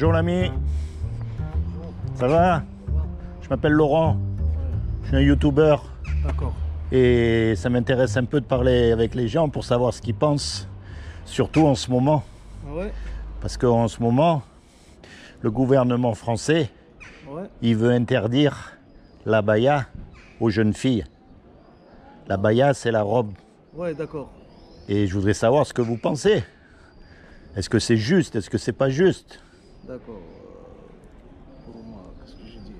Bonjour l'ami. Ça va? Je m'appelle Laurent. Je suis un youtubeur. D'accord. Et ça m'intéresse un peu de parler avec les gens pour savoir ce qu'ils pensent. Surtout en ce moment. Ah ouais? Parce qu'en ce moment, le gouvernement français, Ouais. il veut interdire l'abaya aux jeunes filles. L'abaya, c'est la robe. Ouais, d'accord. Et je voudrais savoir ce que vous pensez. Est-ce que c'est juste? Est-ce que c'est pas juste? D'accord. Pour moi, qu'est-ce que je dis?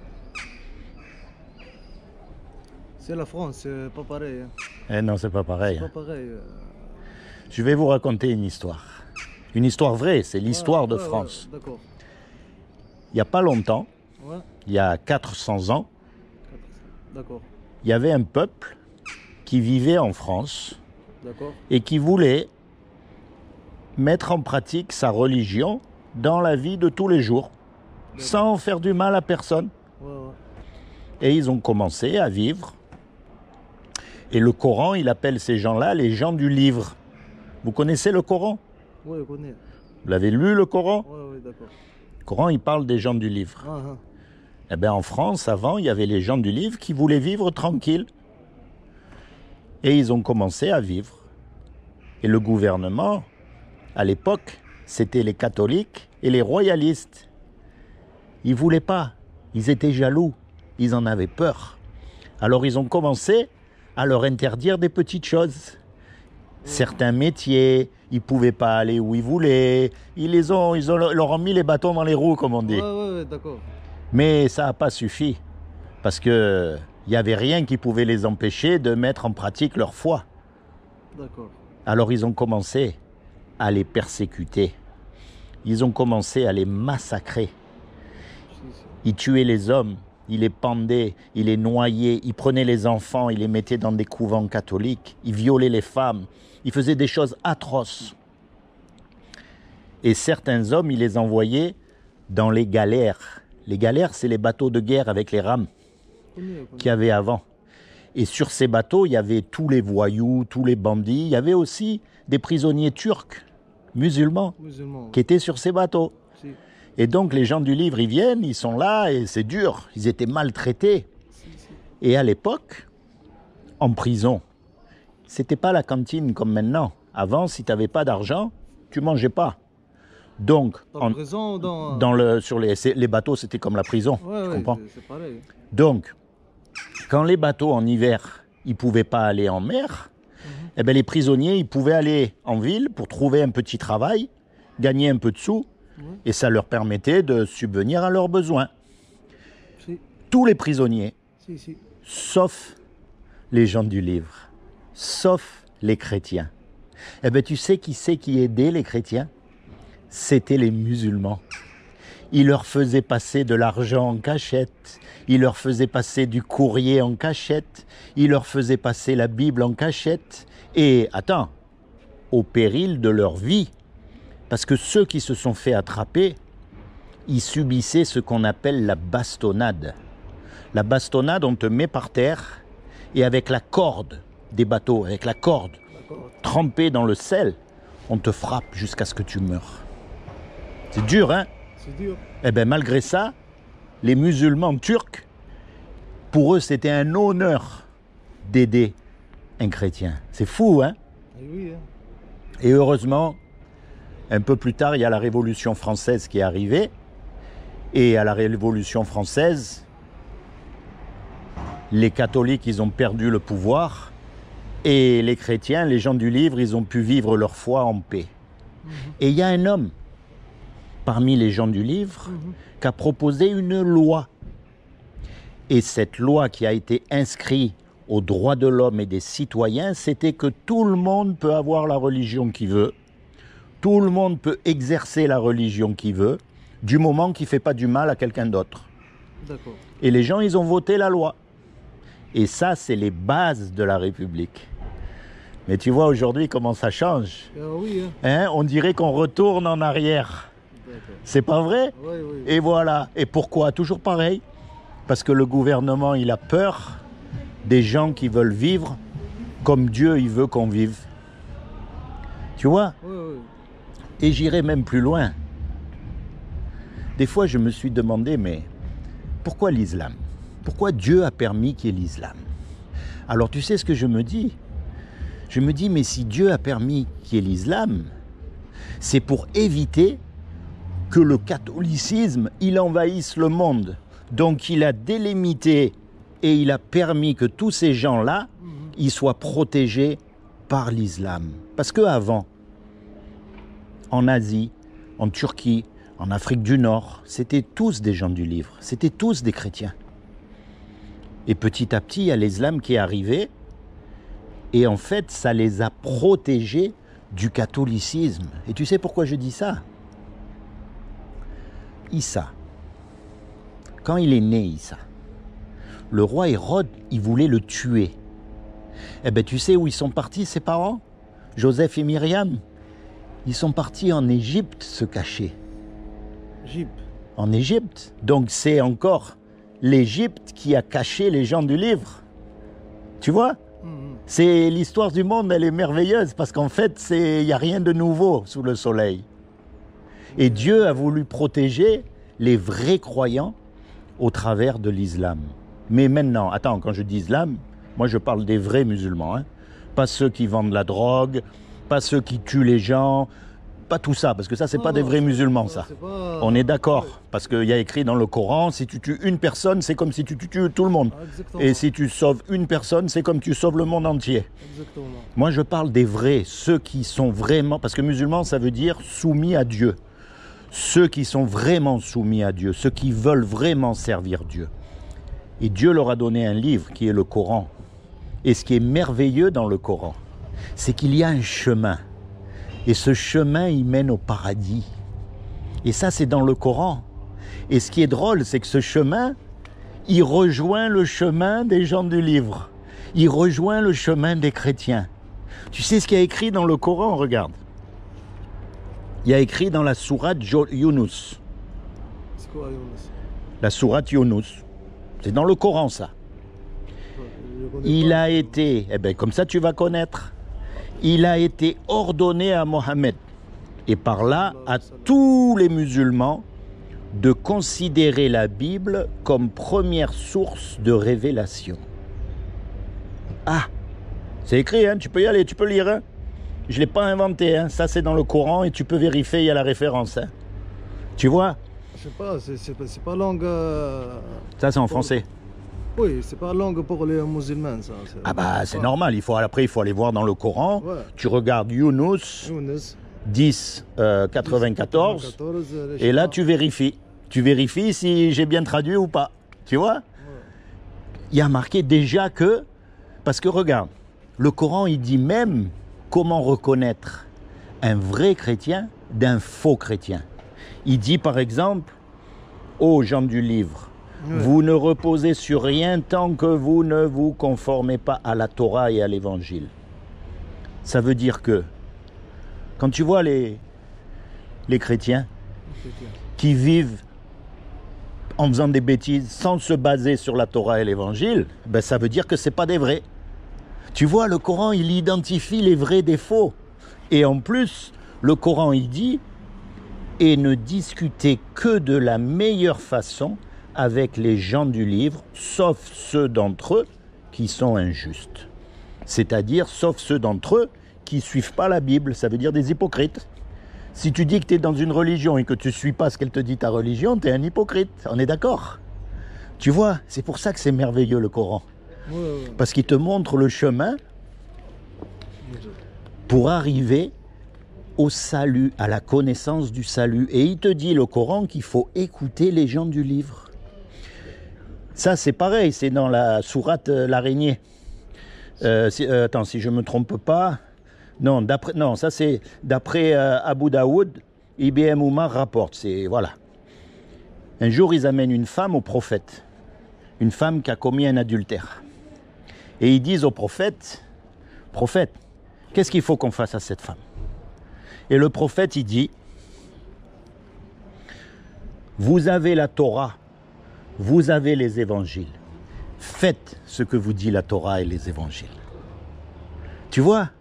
C'est la France, c'est pas pareil. Hein. Eh non, c'est pas pareil. C'est pas pareil. Je vais vous raconter une histoire. Une histoire vraie, c'est l'histoire de France. Ouais, d'accord. Il n'y a pas longtemps, Ouais, il y a 400 ans, d'accord. il y avait un peuple qui vivait en France D'accord. et qui voulait mettre en pratique sa religion dans la vie de tous les jours, sans faire du mal à personne. Ouais, ouais. Et ils ont commencé à vivre. Et le Coran, il appelle ces gens-là les gens du livre. Vous connaissez le Coran? Ouais, je connais. Vous l'avez lu, le Coran? Ouais, d'accord. Le Coran, il parle des gens du livre. Ah, ah. Eh bien, en France, avant, il y avait les gens du livre qui voulaient vivre tranquille. Et ils ont commencé à vivre. Et le gouvernement, à l'époque, c'était les catholiques et les royalistes. Ils ne voulaient pas. Ils étaient jaloux. Ils en avaient peur. Alors, ils ont commencé à leur interdire des petites choses. Certains métiers, ils ne pouvaient pas aller où ils voulaient. Ils leur ont mis les bâtons dans les roues, comme on dit. Ouais, d'accord. Mais ça n'a pas suffi, parce qu'il n'y avait rien qui pouvait les empêcher de mettre en pratique leur foi. D'accord. Alors ils ont commencé à les persécuter. Ils ont commencé à les massacrer. Ils tuaient les hommes, ils les pendaient, ils les noyaient, ils prenaient les enfants, ils les mettaient dans des couvents catholiques, ils violaient les femmes, ils faisaient des choses atroces. Et certains hommes, ils les envoyaient dans les galères. Les galères, c'est les bateaux de guerre avec les rames qu'il y avait avant. Et sur ces bateaux, il y avait tous les voyous, tous les bandits. Il y avait aussi des prisonniers turcs, musulmans, qui étaient sur ces bateaux. Si. Et donc, les gens du livre, ils viennent, ils sont là, et c'est dur. Ils étaient maltraités. Si. Et à l'époque, en prison, c'était pas la cantine comme maintenant. Avant, si tu n'avais pas d'argent, tu mangeais pas. Donc, sur les bateaux, c'était comme la prison, tu comprends? C'est pareil. Donc, quand les bateaux en hiver, ils ne pouvaient pas aller en mer, eh ben, les prisonniers, ils pouvaient aller en ville pour trouver un petit travail, gagner un peu de sous, et ça leur permettait de subvenir à leurs besoins. Si. Tous les prisonniers, Si. sauf les gens du livre, sauf les chrétiens. Eh ben, tu sais qui c'est qui aidait les chrétiens? C'était les musulmans. Ils leur faisaient passer de l'argent en cachette, ils leur faisaient passer du courrier en cachette, ils leur faisaient passer la Bible en cachette, et, attends, au péril de leur vie. Parce que ceux qui se sont fait attraper, ils subissaient ce qu'on appelle la bastonnade. La bastonnade, on te met par terre, et avec la corde des bateaux, avec la corde trempée dans le sel, on te frappe jusqu'à ce que tu meurs. C'est dur, hein? C'est dur. Eh bien, malgré ça, les musulmans turcs, pour eux, c'était un honneur d'aider un chrétien. C'est fou, hein? Oui, hein? Et heureusement, un peu plus tard, il y a la Révolution française qui est arrivée. Et à la Révolution française, les catholiques, ils ont perdu le pouvoir. Et les chrétiens, les gens du livre, ils ont pu vivre leur foi en paix. Et il y a un homme parmi les gens du livre qui a proposé une loi. Et cette loi qui a été inscrite aux droits de l'homme et des citoyens, c'était que tout le monde peut avoir la religion qu'il veut, tout le monde peut exercer la religion qu'il veut, du moment qu'il ne fait pas du mal à quelqu'un d'autre. D'accord. Et les gens, ils ont voté la loi. Et ça, c'est les bases de la République. Mais tu vois aujourd'hui comment ça change. Oui, hein? On dirait qu'on retourne en arrière. C'est pas vrai? Oui. Et voilà. Et pourquoi? Toujours pareil. Parce que le gouvernement, il a peur des gens qui veulent vivre comme Dieu, il veut qu'on vive. Tu vois? Oui. Et j'irai même plus loin. Des fois, je me suis demandé, mais pourquoi l'islam? Pourquoi Dieu a permis qu'il y ait l'islam? Alors, tu sais ce que je me dis? Je me dis, mais si Dieu a permis qu'il y ait l'islam, c'est pour éviter que le catholicisme, il envahisse le monde. Donc, il a délimité et il a permis que tous ces gens-là, ils soient protégés par l'islam. Parce qu'avant, en Asie, en Turquie, en Afrique du Nord, c'était tous des gens du livre, c'était tous des chrétiens. Et petit à petit, il y a l'islam qui est arrivé, et en fait, ça les a protégés du catholicisme. Et tu sais pourquoi je dis ça? Issa, quand il est né, Issa, le roi Hérode, il voulait le tuer. Eh bien, tu sais où ils sont partis, ses parents? Joseph et Myriam. Ils sont partis en Égypte se cacher. En Égypte. Donc c'est encore l'Égypte qui a caché les gens du livre. Tu vois? C'est l'histoire du monde, elle est merveilleuse parce qu'en fait, il n'y a rien de nouveau sous le soleil. Et Dieu a voulu protéger les vrais croyants au travers de l'islam. Mais maintenant, attends, quand je dis islam, moi je parle des vrais musulmans, hein. Pas ceux qui vendent la drogue, pas ceux qui tuent les gens, pas tout ça, parce que ça, c'est pas des vrais musulmans, ça. On est d'accord, parce qu'il y a écrit dans le Coran, si tu tues une personne, c'est comme si tu tues tout le monde. Et si tu sauves une personne, c'est comme tu sauves le monde entier. Exactement. Moi, je parle des vrais, ceux qui sont vraiment... Parce que musulman, ça veut dire soumis à Dieu. Ceux qui sont vraiment soumis à Dieu, ceux qui veulent vraiment servir Dieu. Et Dieu leur a donné un livre qui est le Coran. Et ce qui est merveilleux dans le Coran, c'est qu'il y a un chemin. Et ce chemin, il mène au paradis. Et ça, c'est dans le Coran. Et ce qui est drôle, c'est que ce chemin, il rejoint le chemin des gens du livre. Il rejoint le chemin des chrétiens. Tu sais ce qu'il y a écrit dans le Coran? Regarde. Il y a écrit dans la sourate Yunus. C'est quoi, Younes? La sourate Yunus. C'est dans le Coran, ça. Il a été, eh bien, comme ça tu vas connaître, il a été ordonné à Mohammed, et par là à tous les musulmans, de considérer la Bible comme première source de révélation. Ah, c'est écrit, hein, tu peux y aller, tu peux lire. Hein. Je ne l'ai pas inventé, hein, ça c'est dans le Coran et tu peux vérifier, il y a la référence. Hein. Tu vois? Je sais pas, c'est pas langue... Ça c'est en français. Oui, c'est pas langue pour les musulmans, ça. Ah bah c'est normal, après il faut aller voir dans le Coran. Ouais. Tu regardes Yunus 10, 94, et là tu vérifies. Tu vérifies si j'ai bien traduit ou pas. Tu vois? Ouais. Il y a marqué déjà que... Parce que regarde, le Coran il dit même comment reconnaître un vrai chrétien d'un faux chrétien. Il dit par exemple aux gens du livre, vous ne reposez sur rien tant que vous ne vous conformez pas à la Torah et à l'Évangile. Ça veut dire que, quand tu vois les chrétiens qui vivent en faisant des bêtises sans se baser sur la Torah et l'Évangile, ben ça veut dire que ce n'est pas des vrais. Tu vois, le Coran, il identifie les vrais des faux. Et en plus, le Coran, il dit, et ne discutez que de la meilleure façon avec les gens du livre, sauf ceux d'entre eux qui sont injustes. C'est-à-dire, sauf ceux d'entre eux qui ne suivent pas la Bible, ça veut dire des hypocrites. Si tu dis que tu es dans une religion et que tu ne suis pas ce qu'elle te dit ta religion, tu es un hypocrite, on est d'accord? Tu vois, c'est pour ça que c'est merveilleux le Coran. Parce qu'il te montre le chemin pour arriver au salut, à la connaissance du salut. Et il te dit, le Coran, qu'il faut écouter les gens du livre. Ça, c'est pareil, c'est dans la sourate l'araignée. Attends, si je ne me trompe pas... Non, ça c'est d'après Abu Daoud, Ibn Omar rapporte. Voilà. Un jour, ils amènent une femme au prophète. Une femme qui a commis un adultère. Et ils disent au prophète, « Prophète, qu'est-ce qu'il faut qu'on fasse à cette femme ?» Et le prophète, il dit, « Vous avez la Torah, vous avez les évangiles. Faites ce que vous dit la Torah et les évangiles. » Tu vois,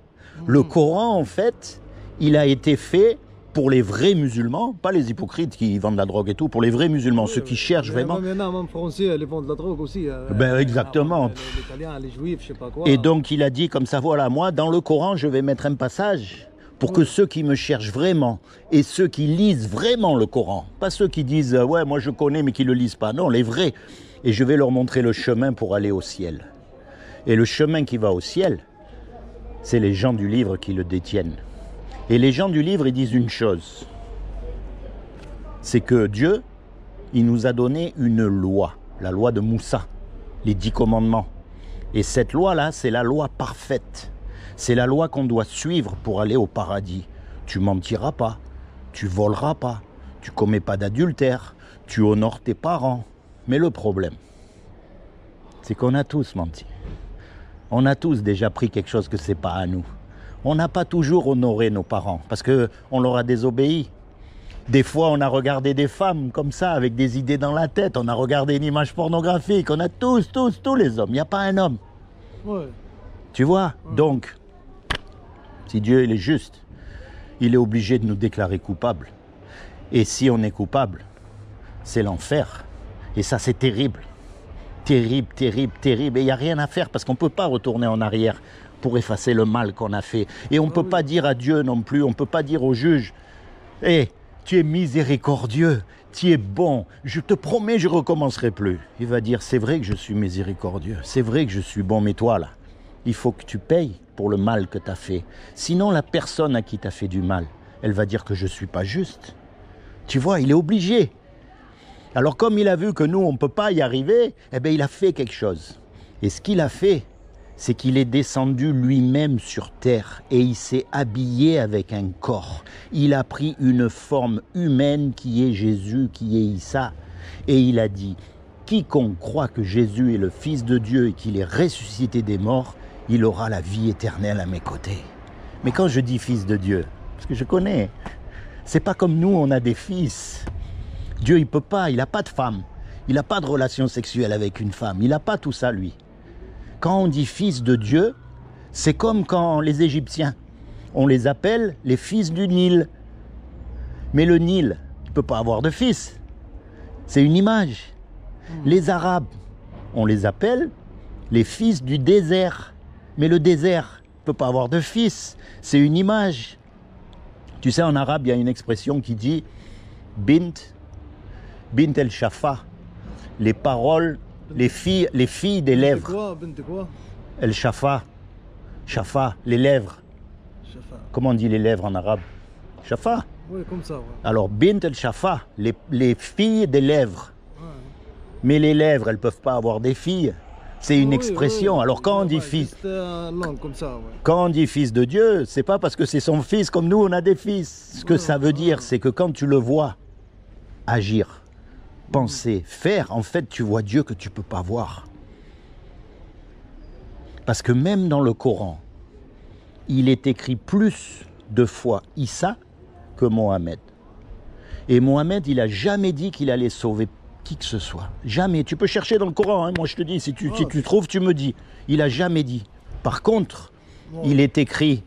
le Coran, en fait, il a été fait pour les vrais musulmans, pas les hypocrites qui vendent de la drogue et tout, pour les vrais musulmans, ceux qui cherchent vraiment. Il y en a même français, ils vendent de la drogue aussi. Ben exactement. Les Italiens, les Juifs, je sais pas quoi. Et donc il a dit comme ça, voilà, moi dans le Coran, je vais mettre un passage pour que ceux qui me cherchent vraiment et ceux qui lisent vraiment le Coran, pas ceux qui disent ouais moi je connais mais qui le lisent pas, non les vrais, et je vais leur montrer le chemin pour aller au ciel. Et le chemin qui va au ciel, c'est les gens du livre qui le détiennent. Et les gens du livre ils disent une chose, c'est que Dieu, il nous a donné une loi, la loi de Moussa, les 10 commandements. Et cette loi-là, c'est la loi parfaite. C'est la loi qu'on doit suivre pour aller au paradis. Tu mentiras pas, tu voleras pas, tu commets pas d'adultère, tu honores tes parents. Mais le problème, c'est qu'on a tous menti. On a tous déjà pris quelque chose que c'est pas à nous. On n'a pas toujours honoré nos parents parce qu'on leur a désobéi. Des fois, on a regardé des femmes comme ça, avec des idées dans la tête. On a regardé une image pornographique. On a tous les hommes. Il n'y a pas un homme. Ouais. Tu vois? Donc, si Dieu il est juste, il est obligé de nous déclarer coupables. Et si on est coupable, c'est l'enfer. Et ça, c'est terrible. Terrible, terrible, terrible. Et il n'y a rien à faire parce qu'on ne peut pas retourner en arrière pour effacer le mal qu'on a fait. Et on ne peut pas dire à Dieu non plus, on ne peut pas dire au juge, hé, tu es miséricordieux, tu es bon, je te promets, je ne recommencerai plus. Il va dire, c'est vrai que je suis miséricordieux, c'est vrai que je suis bon, mais toi là, il faut que tu payes pour le mal que tu as fait. Sinon, la personne à qui tu as fait du mal, elle va dire que je ne suis pas juste. Tu vois, il est obligé. Alors comme il a vu que nous, on ne peut pas y arriver, eh bien, il a fait quelque chose. Et ce qu'il a fait, c'est qu'il est descendu lui-même sur terre et il s'est habillé avec un corps. Il a pris une forme humaine qui est Jésus, qui est Issa. Et il a dit, quiconque croit que Jésus est le Fils de Dieu et qu'il est ressuscité des morts, il aura la vie éternelle à mes côtés. Mais quand je dis Fils de Dieu, parce que je connais, c'est pas comme nous, on a des fils. Dieu, il peut pas, il n'a pas de femme. Il n'a pas de relation sexuelle avec une femme. Il n'a pas tout ça, lui. Quand on dit fils de Dieu, c'est comme quand les Égyptiens, on les appelle les fils du Nil. Mais le Nil, il ne peut pas avoir de fils. C'est une image. Les Arabes, on les appelle les fils du désert. Mais le désert ne peut pas avoir de fils. C'est une image. Tu sais, en arabe, il y a une expression qui dit bint el shafa. Les paroles, les filles des lèvres. Bint quoi? El shafa. Shafa, les lèvres. Shafa. Comment on dit les lèvres en arabe? Shafa. Oui, comme ça, ouais. Alors, bint el shafa, les filles des lèvres. Ouais. Mais les lèvres, elles ne peuvent pas avoir des filles. C'est une expression. Oui. Alors quand on dit Ouais, fils, juste langue comme ça, ouais. quand on dit fils de Dieu, c'est pas parce que c'est son fils comme nous on a des fils. Ce que ça veut dire, c'est que quand tu le vois agir, penser, faire, en fait tu vois Dieu que tu peux pas voir. Parce que même dans le Coran, il est écrit plus de fois Issa que Mohamed. Et Mohamed, il a jamais dit qu'il allait sauver qui que ce soit. Jamais. Tu peux chercher dans le Coran, hein. Moi je te dis, si tu trouves, tu me dis. Il a jamais dit. Par contre, il est écrit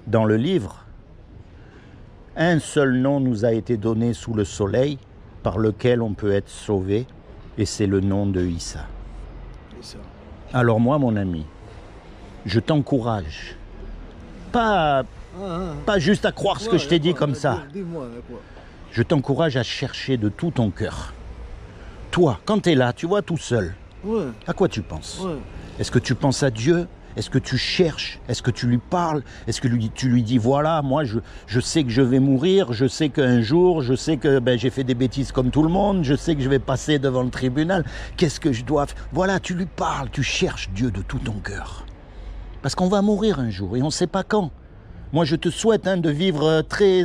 dans le livre, un seul nom nous a été donné sous le soleil par lequel on peut être sauvé, et c'est le nom de Issa. Alors moi, mon ami, je t'encourage, pas juste à croire ce que je t'ai dit comme ça. Dis-moi, quoi? Je t'encourage à chercher de tout ton cœur. Toi, quand tu es là, tu vois, tout seul, à quoi tu penses? Est-ce que tu penses à Dieu? Est-ce que tu cherches? Est-ce que tu lui parles? Est-ce que tu lui dis, voilà, moi, je sais que je vais mourir, je sais qu'un jour, je sais que j'ai fait des bêtises comme tout le monde, je sais que je vais passer devant le tribunal, qu'est-ce que je dois faire? Voilà, tu lui parles, tu cherches Dieu de tout ton cœur. Parce qu'on va mourir un jour et on ne sait pas quand. Moi, je te souhaite de vivre très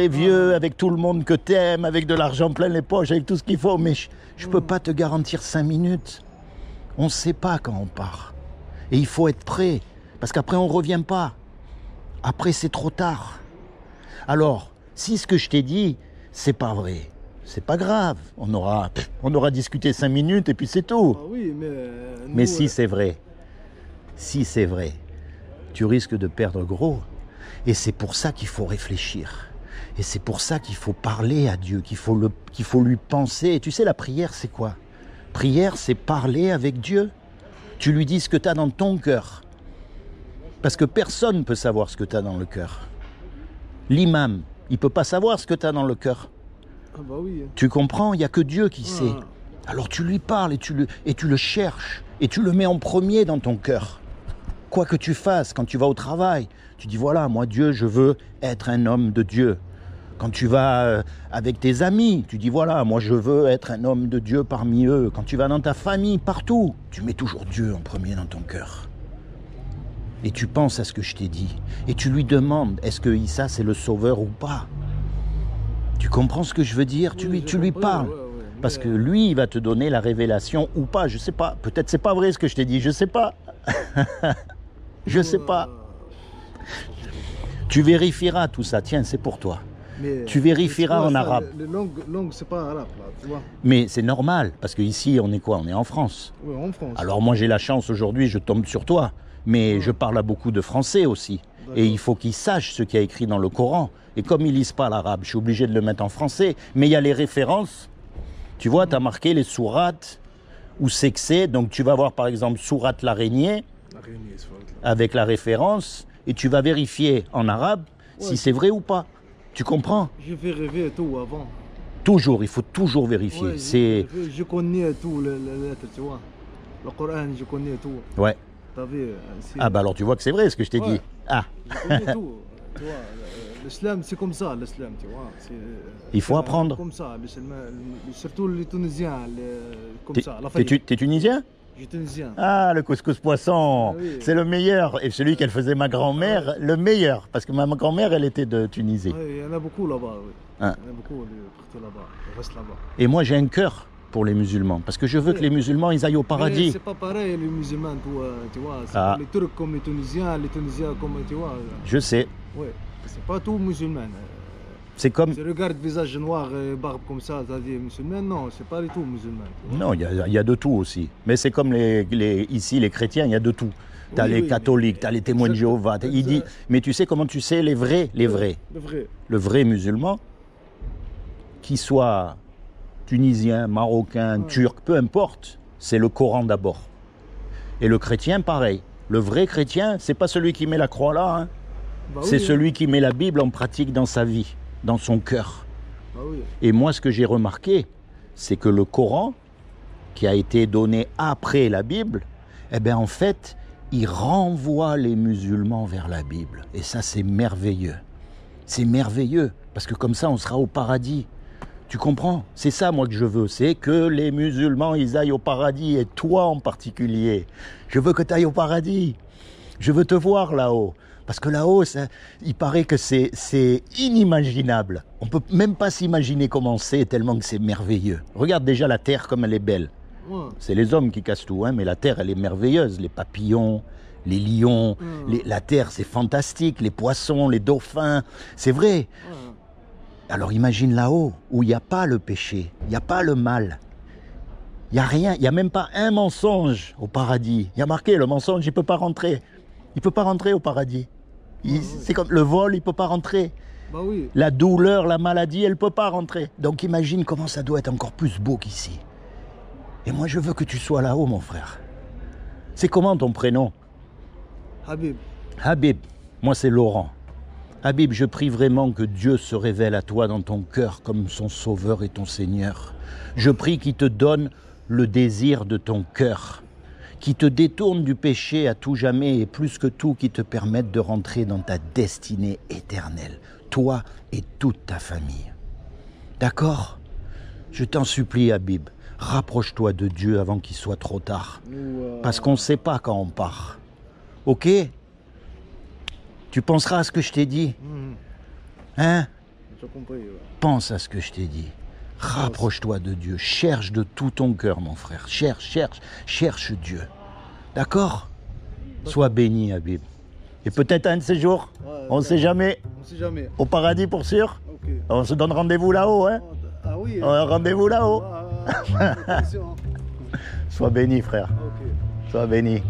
vieux, avec tout le monde que tu aimes, avec de l'argent plein les poches, avec tout ce qu'il faut. Mais je ne peux pas te garantir 5 minutes. On ne sait pas quand on part. Et il faut être prêt. Parce qu'après, on ne revient pas. Après, c'est trop tard. Alors, si ce que je t'ai dit, c'est pas vrai, c'est pas grave. On aura discuté 5 minutes et puis c'est tout. Ah oui, mais si c'est vrai, tu risques de perdre gros. Et c'est pour ça qu'il faut réfléchir. Et c'est pour ça qu'il faut parler à Dieu, qu'il faut lui penser. Et tu sais, la prière, c'est quoi? Prière, c'est parler avec Dieu. Tu lui dis ce que tu as dans ton cœur. Parce que personne ne peut savoir ce que tu as dans le cœur. L'imam, il ne peut pas savoir ce que tu as dans le cœur. Ah bah oui. Tu comprends? Il n'y a que Dieu qui sait. Alors tu lui parles et tu le cherches. Et tu le mets en premier dans ton cœur. Quoi que tu fasses, quand tu vas au travail, tu dis voilà, moi Dieu, je veux être un homme de Dieu. Quand tu vas avec tes amis, tu dis voilà, moi je veux être un homme de Dieu parmi eux. Quand tu vas dans ta famille, partout, tu mets toujours Dieu en premier dans ton cœur. Et tu penses à ce que je t'ai dit. Et tu lui demandes, est-ce que Issa c'est le sauveur ou pas? Tu comprends ce que je veux dire? Tu lui parles. Parce que lui, il va te donner la révélation ou pas, je sais pas. Peut-être c'est pas vrai ce que je t'ai dit, je sais pas. Je sais pas. Tu vérifieras tout ça, tiens, c'est pour toi. Mais tu vérifieras en ça, arabe. Les langues, c'est pas arabe, là, tu vois. Mais c'est normal, parce qu'ici, on est quoi? On est en France. Oui, en France. Alors moi, j'ai la chance aujourd'hui, je tombe sur toi. Mais je parle à beaucoup de Français aussi. Et il faut qu'ils sachent ce qu'il y a écrit dans le Coran. Et comme ils lisent pas l'arabe, je suis obligé de le mettre en français. Mais il y a les références. Tu vois, tu as marqué les sourates, où c'est que c'est. Donc tu vas voir par exemple sourate l'araignée, avec la référence. Et tu vas vérifier en arabe si c'est vrai ou pas. Tu comprends? Je vais rêver tout avant. Toujours, il faut toujours vérifier. Ouais, je connais tout les lettres, tu vois. Le Coran, je connais tout. Ouais. Ah bah alors tu vois que c'est vrai ce que je t'ai dit. Ah. Je connais tout. Tu vois, l'islam c'est comme ça, l'islam, tu vois. Il faut apprendre. Comme ça, surtout les Tunisiens, comme ça. T'es tunisien? Je suis tunisien. Ah, le couscous poisson, oui. C'est le meilleur. Et celui qu'elle faisait ma grand-mère, le meilleur. Parce que ma grand-mère, elle était de Tunisie. Oui, il y en a beaucoup là-bas, oui. Hein. Il y en a beaucoup partout là-bas, ils restent là-bas. Et moi, j'ai un cœur pour les musulmans. Parce que je veux que les musulmans, ils aillent au paradis. Mais c'est pas pareil, les musulmans, tu vois. C'est les Turcs comme les Tunisiens comme, tu vois. Je sais. Oui, c'est pas tout musulman. C'est comme... Tu regardes visage noir et barbe comme ça, t'as dit musulman, non, c'est pas du tout musulman. Non, il y a de tout aussi. Mais c'est comme ici, les chrétiens, il y a de tout. Tu as les catholiques, tu as les témoins de Jéhovah. Il dit, mais tu sais comment tu sais les vrais? Le vrai musulman, qu'il soit tunisien, marocain, turc, peu importe, c'est le Coran d'abord. Et le chrétien, pareil. Le vrai chrétien, c'est pas celui qui met la croix là, hein. C'est celui qui met la Bible en pratique dans sa vie, dans son cœur. Et moi, ce que j'ai remarqué, c'est que le Coran, qui a été donné après la Bible, eh bien en fait, il renvoie les musulmans vers la Bible. Et ça, c'est merveilleux. C'est merveilleux, parce que comme ça, on sera au paradis. Tu comprends? C'est ça, moi, que je veux. C'est que les musulmans, ils aillent au paradis, et toi en particulier. Je veux que tu ailles au paradis. Je veux te voir là-haut. Parce que là-haut, il paraît que c'est inimaginable. On ne peut même pas s'imaginer comment c'est, tellement que c'est merveilleux. Regarde déjà la terre comme elle est belle. C'est les hommes qui cassent tout, hein, mais la terre, elle est merveilleuse. Les papillons, les lions, la terre, c'est fantastique. Les poissons, les dauphins, c'est vrai. Alors imagine là-haut, où il n'y a pas le péché, il n'y a pas le mal. Il n'y a rien, il n'y a même pas un mensonge au paradis. Il y a marqué, le mensonge, il ne peut pas rentrer. Il ne peut pas rentrer au paradis. C'est comme le vol, il ne peut pas rentrer. Bah oui. La douleur, la maladie, elle ne peut pas rentrer. Donc imagine comment ça doit être encore plus beau qu'ici. Et moi, je veux que tu sois là-haut, mon frère. C'est comment ton prénom? Habib. Habib. Moi, c'est Laurent. Habib, je prie vraiment que Dieu se révèle à toi dans ton cœur comme son sauveur et ton Seigneur. Je prie qu'il te donne le désir de ton cœur, qui te détourne du péché à tout jamais et plus que tout qui te permette de rentrer dans ta destinée éternelle, toi et toute ta famille. D'accord? Je t'en supplie, Habib, rapproche-toi de Dieu avant qu'il soit trop tard, parce qu'on ne sait pas quand on part. Ok? Tu penseras à ce que je t'ai dit? Hein? J'ai compris, ouais. Pense à ce que je t'ai dit. Rapproche-toi de Dieu. Cherche de tout ton cœur, mon frère. Cherche Dieu. D'accord? Sois béni, Habib. Et peut-être un de ces jours, on ne sait jamais. On sait jamais. Au paradis pour sûr. Okay. On se donne rendez-vous là-haut, hein? Ah oui. Hein. Rendez-vous là-haut. Attention. Sois béni, frère. Okay. Sois béni.